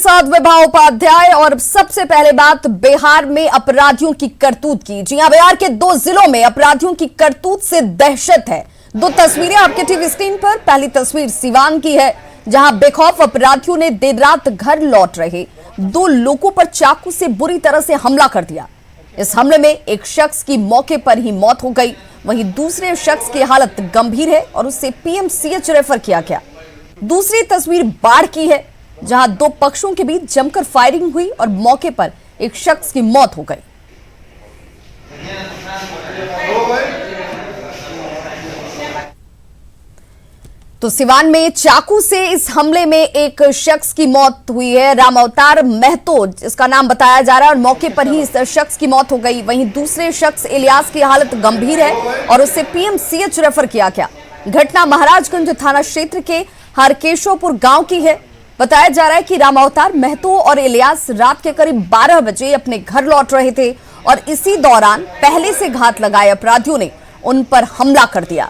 साथ विभा उपाध्याय। और सबसे पहले बात बिहार में अपराधियों की करतूत की। जी हां, बिहार के 2 जिलों में अपराधियों की करतूत से दहशत है। 2 तस्वीरें आपके टीवी स्क्रीन पर। पहली तस्वीर सिवान की है, जहां बेखौफ अपराधियों ने देर रात घर लौट रहे 2 लोगों पर चाकू से बुरी तरह से हमला कर दिया। इस हमले में एक शख्स की मौके पर ही मौत हो गई, वहीं दूसरे शख्स की हालत गंभीर है और उसे पीएमसीएच रेफर किया गया। दूसरी तस्वीर बाढ़ की है, जहां 2 पक्षों के बीच जमकर फायरिंग हुई और मौके पर एक शख्स की मौत हो गई। तो सिवान में चाकू से इस हमले में एक शख्स की मौत हुई है। राम अवतार महतो इसका नाम बताया जा रहा है और मौके पर ही इस शख्स की मौत हो गई। वहीं दूसरे शख्स इलियास की हालत गंभीर है और उसे पीएमसीएच रेफर किया गया। घटना महाराजगंज थाना क्षेत्र के हरकेशोपुर गांव की है। बताया जा रहा है कि राम अवतार महतो और इलियास रात के करीब 12 बजे अपने घर लौट रहे थे और इसी दौरान पहले से घात लगाए अपराधियों ने उन पर हमला कर दिया।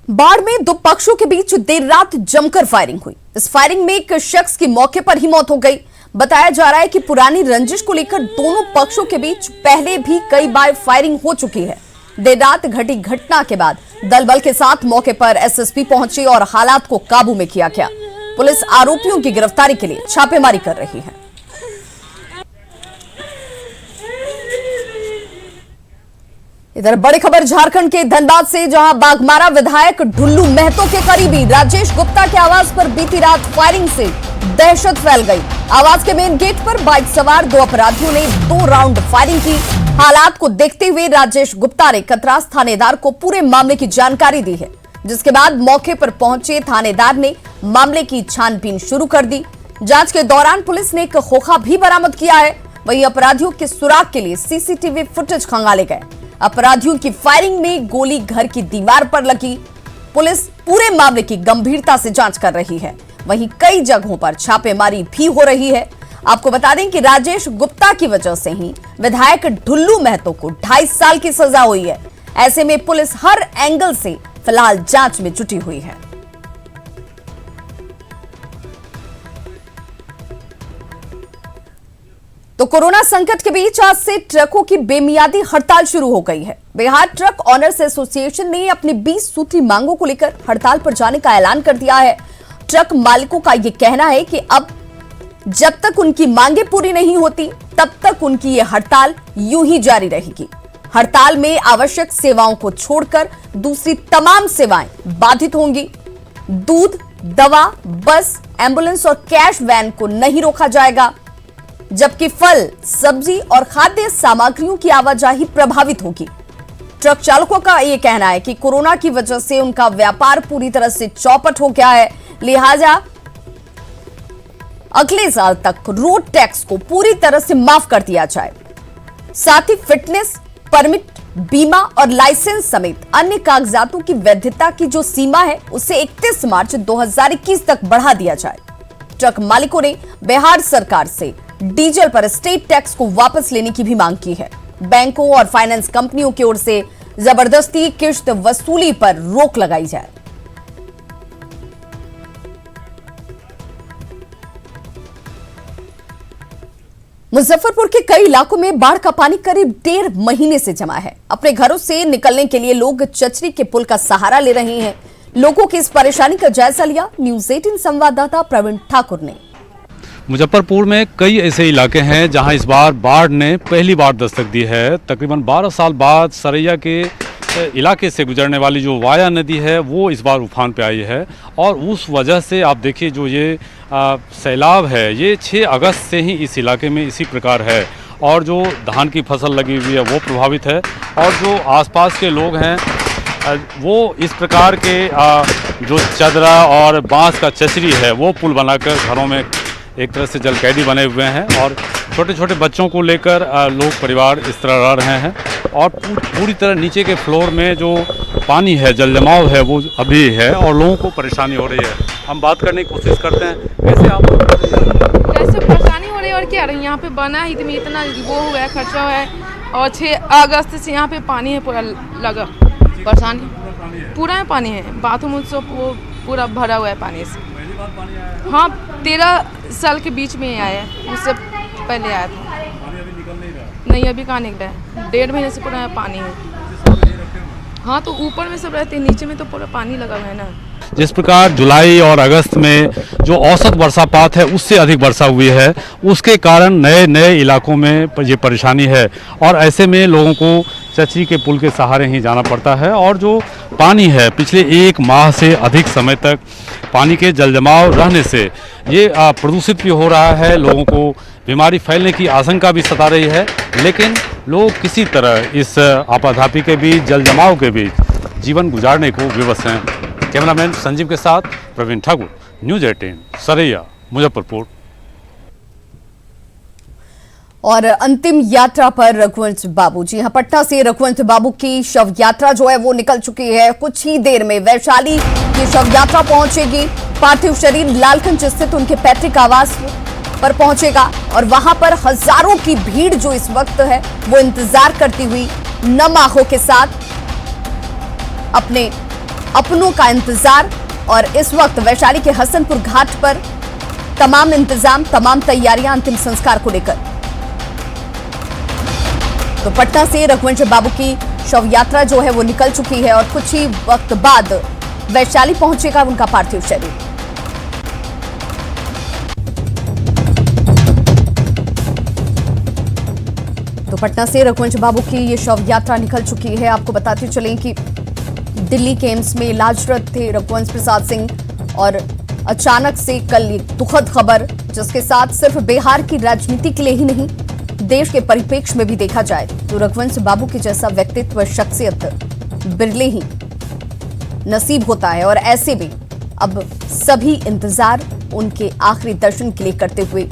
बाढ़ में 2 पक्षों के बीच देर रात जमकर फायरिंग हुई। इस फायरिंग में एक शख्स की मौके पर ही मौत हो गई। बताया जा रहा है कि पुरानी रंजिश को लेकर दोनों पक्षों के बीच पहले भी कई बार फायरिंग हो चुकी है। देर रात घटी घटना के बाद दल बल के साथ मौके पर एसएसपी पहुंचे और हालात को काबू में किया गया। पुलिस आरोपियों की गिरफ्तारी के लिए छापेमारी कर रही है। इधर बड़ी खबर झारखंड के धनबाद से, जहां बाघमारा विधायक ढुल्लू महतो के करीबी राजेश गुप्ता के आवास पर बीती रात फायरिंग से दहशत फैल गई। आवास के मेन गेट पर बाइक सवार 2 अपराधियों ने 2 राउंड फायरिंग की। हालात को देखते हुए राजेश गुप्ता ने कतरास थानेदार को पूरे मामले की जानकारी दी है, जिसके बाद मौके पर पहुंचे थानेदार ने मामले की छानबीन शुरू कर दी। जांच के दौरान पुलिस ने एक खोखा भी बरामद किया है। वहीं अपराधियों के सुराग के लिए सीसीटीवी फुटेज खंगाले गए। अपराधियों की फायरिंग में गोली घर की दीवार पर लगी। पुलिस पूरे मामले की गंभीरता से जांच कर रही है। वहीं कई जगहों पर छापेमारी भी हो रही है। आपको बता दें कि राजेश गुप्ता की वजह से ही विधायक ढुल्लू महतो को 2.5 साल की सजा हुई है। ऐसे में पुलिस हर एंगल से फिलहाल जांच में जुटी हुई है। तो कोरोना संकट के बीच आज से ट्रकों की बेमियादी हड़ताल शुरू हो गई है। बिहार ट्रक ऑनर्स एसोसिएशन ने अपनी 20 सूत्री मांगों को लेकर हड़ताल पर जाने का ऐलान कर दिया है। ट्रक मालिकों का यह कहना है कि अब जब तक उनकी मांगें पूरी नहीं होती, तब तक उनकी यह हड़ताल यूं ही जारी रहेगी। हड़ताल में आवश्यक सेवाओं को छोड़कर दूसरी तमाम सेवाएं बाधित होंगी। दूध, दवा, बस, एम्बुलेंस और कैश वैन को नहीं रोका जाएगा, जबकि फल, सब्जी और खाद्य सामग्रियों की आवाजाही प्रभावित होगी। ट्रक चालकों का यह कहना है कि कोरोना की वजह से उनका व्यापार पूरी तरह से चौपट हो गया है, लिहाजा अगले साल तक रोड टैक्स को पूरी तरह से माफ कर दिया जाए। साथ ही फिटनेस, परमिट, बीमा और लाइसेंस समेत अन्य कागजातों की वैधता की जो सीमा है, उसे 31 मार्च 2021 तक बढ़ा दिया जाए। ट्रक मालिकों ने बिहार सरकार से डीजल पर स्टेट टैक्स को वापस लेने की भी मांग की है। बैंकों और फाइनेंस कंपनियों की ओर से जबरदस्ती किश्त वसूली पर रोक लगाई जाए। मुजफ्फरपुर के कई इलाकों में बाढ़ का पानी करीब 1.5 महीने से जमा है। अपने घरों से निकलने के लिए लोग चचरी के पुल का सहारा ले रहे हैं। लोगों की इस परेशानी का जायजा लिया न्यूज़ 18 संवाददाता प्रवीण ठाकुर ने। मुजफ्फरपुर में कई ऐसे इलाके हैं जहां इस बार बाढ़ ने पहली बार दस्तक दी है। तकरीबन 12 साल बाद सरैया के इलाके से गुजरने वाली जो वाया नदी है वो इस बार उफान पे आई है और उस वजह से आप देखिए जो ये सैलाब है ये 6 अगस्त से ही इस इलाके में इसी प्रकार है और जो धान की फसल लगी हुई है वो प्रभावित है और जो आसपास के लोग हैं वो इस प्रकार के जो चदरा और बांस का चचरी है वो पुल बनाकर घरों में एक तरह से जलकैदी बने हुए हैं और छोटे छोटे बच्चों को लेकर लोग परिवार इस तरह रह रहे हैं और पूरी तरह नीचे के फ्लोर में जो पानी है, जल जमाव है वो अभी है और लोगों को परेशानी हो रही है। हम बात करने की कोशिश करते हैं, कैसे आप कैसे परेशानी हो रही है और क्या रही, यहाँ पे बना है इतना वो हुआ है, खर्चा हुआ है और 6 अगस्त से यहाँ पे पानी है पूरा लगा, परेशानी पूरा पानी है, बाथरूम सब वो पूरा भरा हुआ है पानी से। हाँ 13 साल के बीच में आया है, उससे पहले आया था। नहीं अभी कहाँ निकला है, 1.5 महीने से पूरा पानी है। हाँ तो ऊपर में सब रहते हैं, नीचे में तो पूरा पानी लगा हुआ है ना। जिस प्रकार जुलाई और अगस्त में जो औसत वर्षापात है उससे अधिक वर्षा हुई है, उसके कारण नए नए इलाकों में ये परेशानी है और ऐसे में लोगों को चचरी के पुल के सहारे ही जाना पड़ता है और जो पानी है पिछले 1 माह से अधिक समय तक पानी के जलजमाव रहने से ये प्रदूषित भी हो रहा है, लोगों को बीमारी फैलने की आशंका भी सता रही है, लेकिन लोग किसी तरह इस आपाधापी के बीच, जलजमाव के बीच जीवन गुजारने को विवश हैं। कैमरामैन संजीव के साथ प्रवीण ठाकुर, न्यूज़ 18 सरैया, मुजफ्फरपुर। और अंतिम यात्रा पर रघुवंश बाबू, जी हाँ, पटना से रघुवंश बाबू की शव यात्रा जो है वो निकल चुकी है। कुछ ही देर में वैशाली की शव यात्रा पहुंचेगी। पार्थिव शरीर लालगंज स्थित उनके पैतृक आवास पर पहुंचेगा और वहां पर हजारों की भीड़ जो इस वक्त है वो इंतजार करती हुई नम आंखों के साथ अपने अपनों का इंतजार। और इस वक्त वैशाली के हसनपुर घाट पर तमाम इंतजाम, तमाम तैयारियां अंतिम संस्कार को लेकर। तो पटना से रघुवंश बाबू की शव यात्रा जो है वो निकल चुकी है और कुछ ही वक्त बाद वैशाली पहुंचेगा उनका पार्थिव शरीर। तो पटना से रघुवंश बाबू की ये शव यात्रा निकल चुकी है। आपको बताते चलें कि दिल्ली के एम्स में इलाजरत थे रघुवंश प्रसाद सिंह और अचानक से कल ये दुखद खबर, जिसके साथ सिर्फ बिहार की राजनीति के लिए ही नहीं देश के परिप्रेक्ष्य में भी देखा जाए तो रघुवंश बाबू के जैसा व्यक्तित्व, शख्सियत बिरले ही नसीब होता है। और ऐसे में अब सभी इंतजार उनके आखिरी दर्शन के लिए करते हुए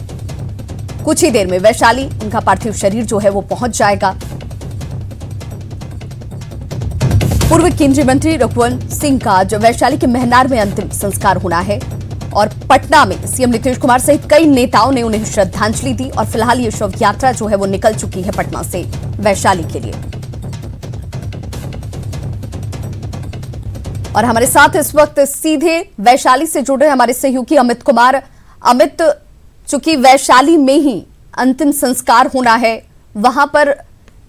कुछ ही देर में वैशाली उनका पार्थिव शरीर जो है वो पहुंच जाएगा। पूर्व केंद्रीय मंत्री रघुवंश सिंह का आज वैशाली के महनार में अंतिम संस्कार होना है और पटना में सीएम नीतीश कुमार सहित कई नेताओं ने उन्हें श्रद्धांजलि दी और फिलहाल ये शव यात्रा जो है वो निकल चुकी है पटना से वैशाली के लिए। और हमारे साथ इस वक्त सीधे वैशाली से जुड़े हमारे सहयोगी अमित कुमार। अमित, चूंकि वैशाली में ही अंतिम संस्कार होना है, वहां पर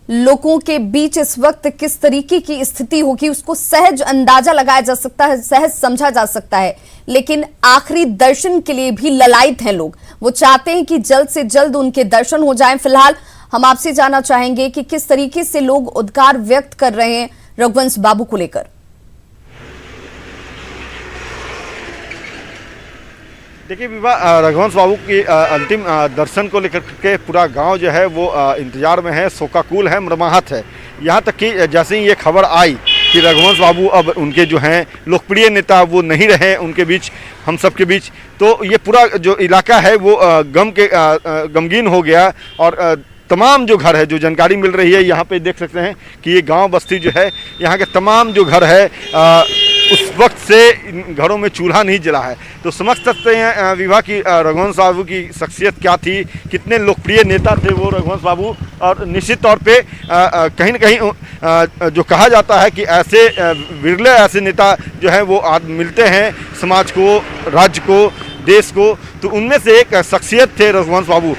लोगों के बीच इस वक्त किस तरीके की स्थिति होगी उसको सहज अंदाजा लगाया जा सकता है, सहज समझा जा सकता है, लेकिन आखिरी दर्शन के लिए भी ललायत हैं लोग। वो चाहते हैं कि जल्द से जल्द उनके दर्शन हो जाएं। फिलहाल हम आपसे जानना चाहेंगे कि किस तरीके से लोग उद्गार व्यक्त कर रहे हैं रघुवंश बाबू को लेकर। देखिए विभा, रघुवंश बाबू की अंतिम दर्शन को लेकर के पूरा गांव जो है वो इंतजार में है, शोकाकुल है, मर्माहत है। यहाँ तक कि जैसे ही ये खबर आई कि रघुवंश बाबू अब उनके जो हैं लोकप्रिय नेता वो नहीं रहे उनके बीच, हम सब के बीच, तो ये पूरा जो इलाका है वो गमगीन हो गया। और तमाम जो घर है, जो जानकारी मिल रही है यहाँ पे देख सकते हैं कि ये गांव बस्ती जो है, यहाँ के तमाम जो घर है उस वक्त से इन घरों में चूल्हा नहीं जला है। तो समझ सकते हैं विभा की रघुवंश बाबू की शख्सियत क्या थी, कितने लोकप्रिय नेता थे वो रघुवंश बाबू। और निश्चित तौर पे कहीं न कहीं जो कहा जाता है कि ऐसे विरले ऐसे नेता जो हैं वो मिलते हैं समाज को, राज्य को, देश को, तो उनमें से एक शख्सियत थे रघुवंश बाबू।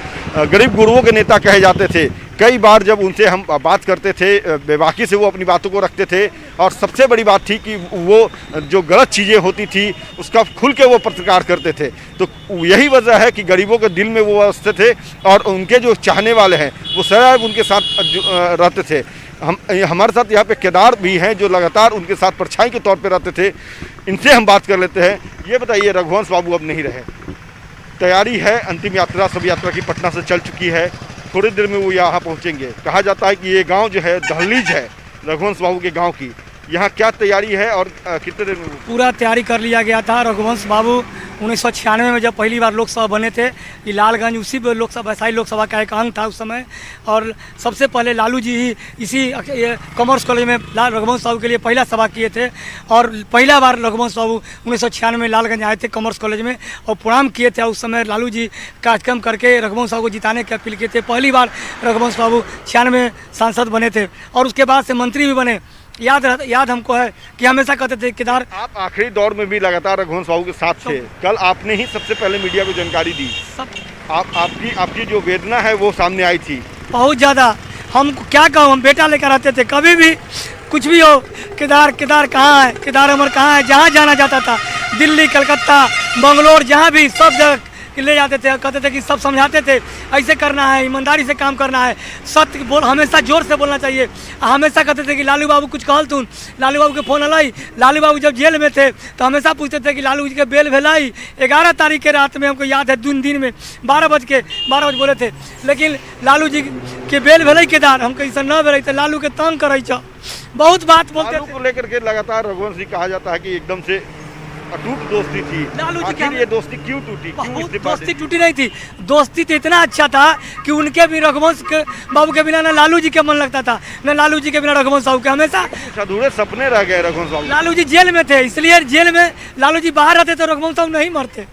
गरीब गुरुओं के नेता कहे जाते थे। कई बार जब उनसे हम बात करते थे बेबाकी से वो अपनी बातों को रखते थे और सबसे बड़ी बात थी कि वो जो गलत चीज़ें होती थी उसका खुल के वो प्रतिकार करते थे। तो यही वजह है कि गरीबों के दिल में वो बसते थे और उनके जो चाहने वाले हैं वो सदैव उनके साथ रहते थे। हमारे साथ यहाँ पे केदार भी हैं जो लगातार उनके साथ परछाई के तौर पे रहते थे। इनसे हम बात कर लेते हैं। ये बताइए, रघुवंश बाबू अब नहीं रहे, तैयारी है अंतिम यात्रा, सब यात्रा की पटना से चल चुकी है, थोड़ी देर में वो यहाँ पहुँचेंगे। कहा जाता है कि ये गांव जो है दहलीज है रघुवंश बाबू के गांव की। यहाँ क्या तैयारी है और कितने देर में पूरा तैयारी कर लिया गया था। रघुवंश बाबू 1996 में जब पहली बार लोकसभा बने थे, ये लालगंज उसी लोकसभा वैशाली लोकसभा का एक अंग था उस समय। और सबसे पहले लालू जी ही इसी कॉमर्स कॉलेज में रघुवंश बाबू के लिए पहला सभा किए थे। और पहला बार रघुवंश बाबू 1996 में लालगंज आए थे कॉमर्स कॉलेज में और प्रणाम किए थे। उस समय लालू जी कार्यक्रम करके रघुवंश बाबू को जिताने की अपील किए थे। पहली बार रघुवंश बाबू 96 में सांसद बने थे और उसके बाद से मंत्री भी बने। याद हमको है कि हमेशा कहते थे केदार। आप आखिरी दौर में भी लगातार रघुवंश बाबू के साथ थे। कल आपने ही सबसे पहले मीडिया को जानकारी दी। आपकी जो वेदना है वो सामने आई थी बहुत ज़्यादा। हम क्या कहूँ, हम बेटा लेकर आते थे, कभी भी कुछ भी हो, केदार कहाँ है, केदार अमर कहाँ है, जहाँ जाना जाता था, दिल्ली, कलकत्ता, बंगलोर, जहाँ भी सब जगह ले जाते थे। कहते थे कि सब समझाते थे ऐसे करना है, ईमानदारी से काम करना है, सत्य बोल, हमेशा जोर से बोलना चाहिए। हमेशा कहते थे कि लालू बाबू कुछ कहल तुम, लालू बाबू के फोन अलाई। लालू बाबू जब जेल में थे तो हमेशा पूछते थे कि लालू जी के बेल भेलाई। 11 तारीख के रात में हमको याद है, दिन में 12 बजे बोले थे, लेकिन लालू जी के बेल भेलै केदार, हमको ऐसा न भेलै तो लालू के तंग करे छ। बहुत बात बोलते लालू को लेकर के लगातार रघुवंश जी कहा जाता है कि एकदम से अटूट दोस्ती थी। लालू जी आखिर ये दोस्ती क्यों टूटी? दोस्ती टूटी नहीं थी, दोस्ती तो इतना अच्छा था कि उनके भी रघुवंश बाबू के बिना न लालू जी के मन लगता था, न लालू जी के बिना रघुवंश बाबू के। हमेशा अधूरे सपने रह गए रघुवंश बाबू। लालू जी जेल में थे, इसलिए जेल में लालू जी बाहर रहते तो रघुवंश बाबू नहीं मरते।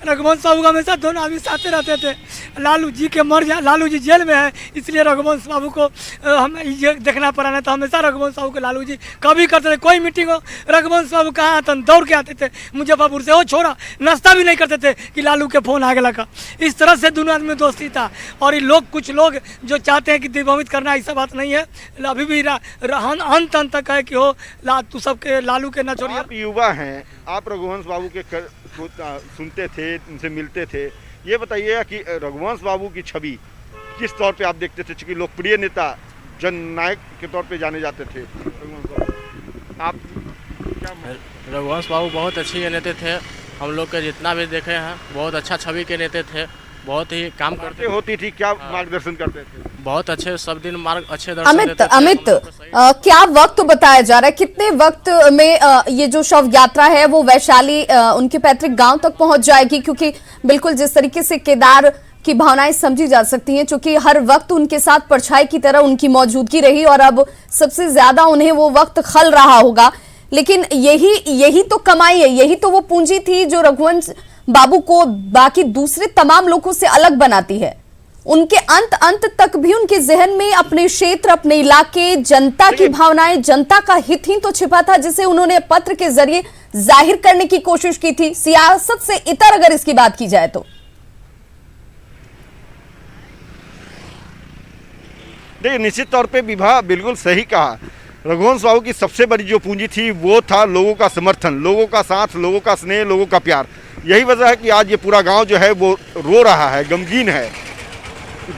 रघुवंश बाबू हमेशा दोनों आदमी साथ रहते थे। लालू जी के लालू जी जेल में है, इसलिए रघुवंश बाबू को हमें ये देखना पड़ा। ना तो हमेशा रघुवंश बाबू के लालू जी कभी करते थे, कोई मीटिंग हो रघुवंश बाबू कहाँ आते, दौड़ के आते थे मुजफ्फरपुर से। वो छोड़ा नाश्ता भी नहीं करते थे कि लालू के फोन आ गया का। इस तरह से दोनों आदमी दोस्ती था। और ये लोग, कुछ लोग जो चाहते हैं कि दिग्भ्रमित करना, ऐसा बात नहीं है। अभी भी अंत तक है कि हो तू सबके लालू के न छोड़िए। आप युवा हैं, आप रघुवंश बाबू के सुनते थे, उनसे मिलते थे, ये बताइए कि रघुवंश बाबू की छवि किस तौर पे आप देखते थे? चूँकि लोकप्रिय नेता, जननायक के तौर पे जाने जाते थे आप क्या? रघुवंश बाबू बहुत अच्छे नेता थे। हम लोग के जितना भी देखे हैं बहुत अच्छा छवि के नेता थे। बहुत ही काम करते होती थी, क्या मार्गदर्शन करते थे? बहुत अच्छे, सब दिन मार्ग अच्छे दर्शन देते थे। अमित, क्या वक्त बताया जा रहा है? कितने वक्त में ये जो शव यात्रा है वो वैशाली उनके पैतृक गांव तक पहुंच जाएगी? क्योंकि बिल्कुल जिस तरीके से केदार की भावनाएं समझी जा सकती हैं, क्योंकि हर वक्त उनके साथ परछाई की तरह उनकी मौजूदगी रही और अब सबसे ज्यादा उन्हें वो वक्त खल रहा होगा। लेकिन यही तो कमाई है, यही तो वो पूंजी थी जो रघुवंश बाबू को बाकी दूसरे तमाम लोगों से अलग बनाती है। उनके अंत तक भी उनके जहन में अपने क्षेत्र, अपने इलाके, जनता की भावनाएं, जनता का हित ही तो छिपा था, जिसे उन्होंने पत्र के जरिए जाहिर करने की कोशिश की थी। सियासत से इतर अगर इसकी बात की जाए तो देखिए, निश्चित तौर पे विभा बिल्कुल सही कहा। रघुवंश बाबू की सबसे बड़ी जो पूंजी थी वो था लोगों का समर्थन, लोगों का साथ, लोगों का स्नेह, लोगों का प्यार। यही वजह है कि आज ये पूरा गांव जो है वो रो रहा है, गमगीन है।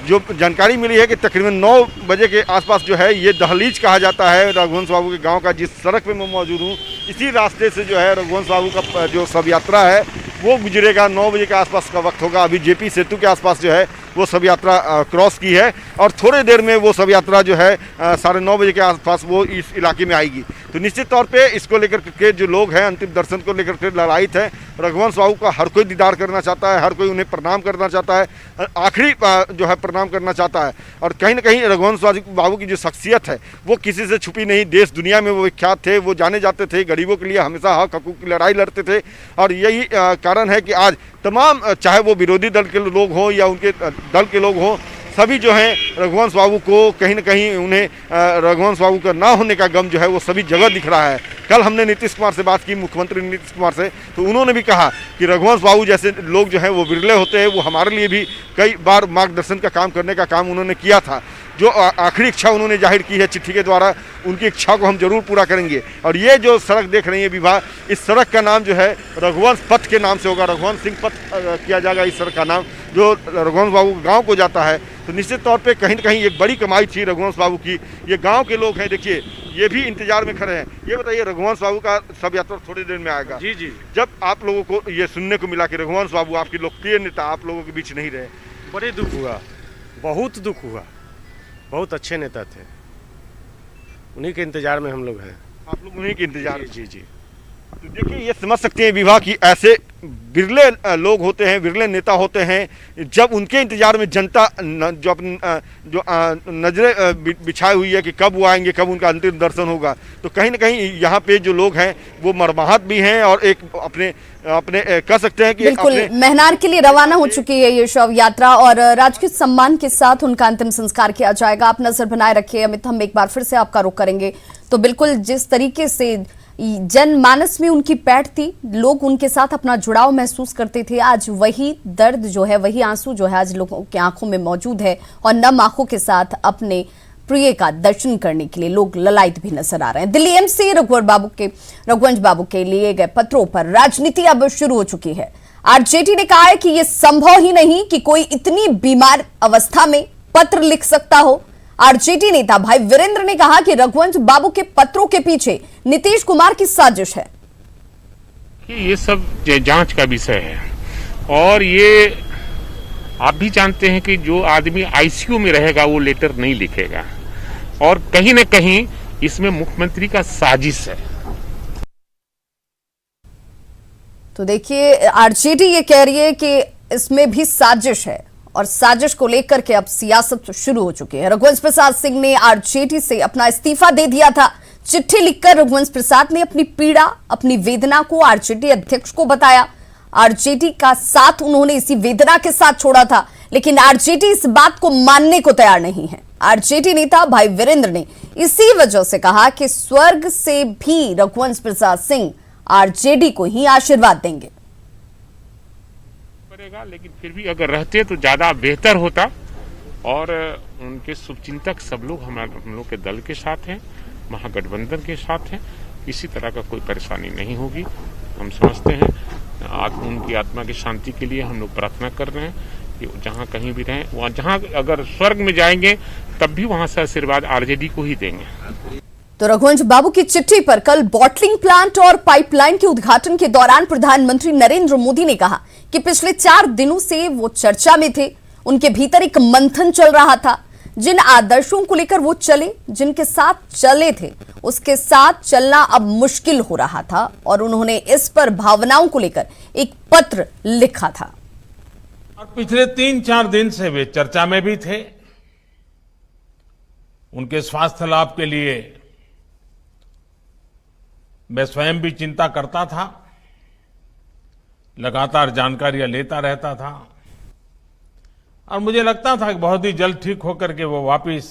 जो जानकारी मिली है कि तकरीबन 9 बजे के आसपास जो है ये दहलीज कहा जाता है रघुवंश बाबू के गांव का, जिस सड़क पे मैं मौजूद हूँ, इसी रास्ते से जो है रघुवंश बाबू का जो शव यात्रा है वो गुजरेगा। 9 बजे के आसपास का वक्त होगा। अभी जेपी सेतु के आसपास जो है वो शव यात्रा क्रॉस की है और थोड़े देर में वो शव यात्रा जो है 9:30 बजे के आसपास वो इस इलाके में आएगी। तो निश्चित तौर पे इसको लेकर के जो लोग हैं अंतिम दर्शन को लेकर के ललायित है। रघुवंश बाबू का हर कोई दीदार करना चाहता है, हर कोई उन्हें प्रणाम करना चाहता है, आखिरी जो है प्रणाम करना चाहता है। और कहीं ना कहीं रघुवंश बाबू की जो शख्सियत है वो किसी से छुपी नहीं, देश दुनिया में वो विख्यात थे, वो जाने जाते थे, गरीबों के लिए हमेशा हक हकूक़ की लड़ाई लड़ते थे। और यही कारण है कि आज तमाम, चाहे वो विरोधी दल के लोग हों या उनके दल के लोग हों, सभी जो हैं रघुवंश बाबू को कहीं ना कहीं उन्हें रघुवंश बाबू का ना होने का गम जो है वो सभी जगह दिख रहा है। कल हमने नीतीश कुमार से बात की, मुख्यमंत्री नीतीश कुमार से, तो उन्होंने भी कहा कि रघुवंश बाबू जैसे लोग जो हैं वो विरले होते हैं। वो हमारे लिए भी कई बार मार्गदर्शन का काम करने का काम उन्होंने किया था। जो आखिरी इच्छा उन्होंने जाहिर की है चिट्ठी के द्वारा, उनकी इच्छा को हम जरूर पूरा करेंगे। और ये जो सड़क देख रही है विभा, इस सड़क का नाम जो है रघुवंश पथ के नाम से होगा, रघुवंश सिंह पथ किया जाएगा इस सड़क का नाम, जो रघुवंश बाबू गाँव को जाता है। तो निश्चित तौर पे कहीं न कहीं एक बड़ी कमाई थी रघुवंश बाबू की। ये गांव के लोग हैं, देखिए ये भी इंतजार में खड़े हैं। ये बताइए, रघुवंश बाबू का शव यात्रा थोड़ी देर में आएगा। जी जी। जब आप लोगों को ये सुनने को मिला कि रघुवंश बाबू आपकी लोकप्रिय नेता आप लोगों के बीच नहीं रहे, बड़े दुख हुआ, बहुत दुख हुआ। बहुत अच्छे नेता थे, उन्हीं के इंतजार में हम लोग हैं। आप लोग उन्हीं के इंतजार में। जी जी तो देखिए ये समझ सकते हैं विवाह की ऐसे बिरले लोग होते हैं, बिरले नेता होते हैं, जब उनके इंतजार में जनता जो अपनी नजरें बिछाई हुई है कि कब वो आएंगे, कब उनका अंतिम दर्शन होगा, तो कहीं ना कहीं यहाँ पे जो लोग हैं वो मर्माहत भी हैं और एक अपने अपने कह सकते हैं कि बिल्कुल महनार के लिए रवाना हो चुकी है ये शव यात्रा और राजकीय सम्मान के साथ उनका अंतिम संस्कार किया जाएगा। आप नजर बनाए रखिए अमित, हम एक बार फिर से आपका रुख करेंगे। तो बिल्कुल जिस तरीके से जनमानस में उनकी पैठ थी, लोग उनके साथ अपना जुड़ाव महसूस करते थे, आज वही दर्द जो है, वही आंसू जो है आज लोगों की आंखों में मौजूद है और नम आंखों के साथ अपने प्रिय का दर्शन करने के लिए लोग ललायत भी नजर आ रहे हैं। दिल्ली एम्स से रघुवंश बाबू के लिए गए पत्रों पर राजनीति अब शुरू हो चुकी है। आरजेडी ने कहा है कि यह संभव ही नहीं कि कोई इतनी बीमार अवस्था में पत्र लिख सकता हो। आरजेडी नेता भाई वीरेंद्र ने कहा कि रघुवंश बाबू के पत्रों के पीछे नीतीश कुमार की साजिश है। ये सब जांच का विषय है और ये आप भी जानते हैं कि जो आदमी आईसीयू में रहेगा वो लेटर नहीं लिखेगा और कहीं न कहीं इसमें मुख्यमंत्री का साजिश है। तो देखिए आरजेडी ये कह रही है कि इसमें भी साजिश है और साजिश को लेकर के अब सियासत शुरू हो चुकी है। रघुवंश प्रसाद सिंह ने आरजेडी से अपना इस्तीफा दे दिया था। चिट्ठी लिखकर रघुवंश प्रसाद ने अपनी पीड़ा, अपनी वेदना को आरजेडी अध्यक्ष को बताया। आरजेडी का साथ उन्होंने इसी वेदना के साथ छोड़ा था, लेकिन आरजेडी इस बात को मानने को तैयार नहीं है। आरजेडी नेता भाई वीरेंद्र ने इसी वजह से कहा कि स्वर्ग से भी रघुवंश प्रसाद सिंह आरजेडी को ही आशीर्वाद देंगे। लेकिन फिर भी अगर रहते तो ज्यादा बेहतर होता और उनके शुभचिंतक सब लोग हम लोग के दल के साथ हैं, महागठबंधन के साथ हैं, किसी तरह का कोई परेशानी नहीं होगी। हम समझते हैं उनकी आत्मा की शांति के लिए हम लोग प्रार्थना कर रहे हैं कि जहां कहीं भी रहें, वहां जहां अगर स्वर्ग में जाएंगे तब भी वहां से आशीर्वाद आरजेडी को ही देंगे। तो रघुवंश बाबू की चिट्ठी पर कल बॉटलिंग प्लांट और पाइपलाइन के उद्घाटन के दौरान प्रधानमंत्री नरेंद्र मोदी ने कहा कि पिछले 4 दिनों से वो चर्चा में थे, उनके भीतर एक मंथन चल रहा था। जिन आदर्शों को लेकर वो चले, जिनके साथ चले थे, उसके साथ चलना अब मुश्किल हो रहा था और उन्होंने इस पर भावनाओं को लेकर एक पत्र लिखा था। और पिछले 3-4 दिन से वे चर्चा में भी थे। उनके स्वास्थ्य लाभ के लिए मैं स्वयं भी चिंता करता था, लगातार जानकारियां लेता रहता था और मुझे लगता था कि बहुत ही जल्द ठीक होकर के वो वापस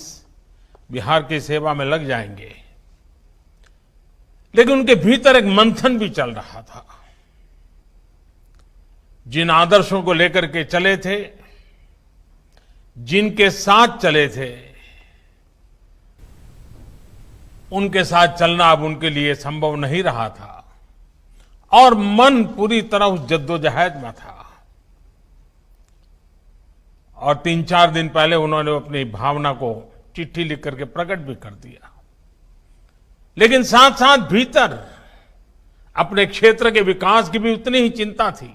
बिहार की सेवा में लग जाएंगे। लेकिन उनके भीतर एक मंथन भी चल रहा था। जिन आदर्शों को लेकर के चले थे, जिनके साथ चले थे, उनके साथ चलना अब उनके लिए संभव नहीं रहा था और मन पूरी तरह उस जद्दोजहद में था। और 3-4 दिन पहले उन्होंने अपनी भावना को चिट्ठी लिख करके प्रकट भी कर दिया। लेकिन साथ साथ भीतर अपने क्षेत्र के विकास की भी उतनी ही चिंता थी।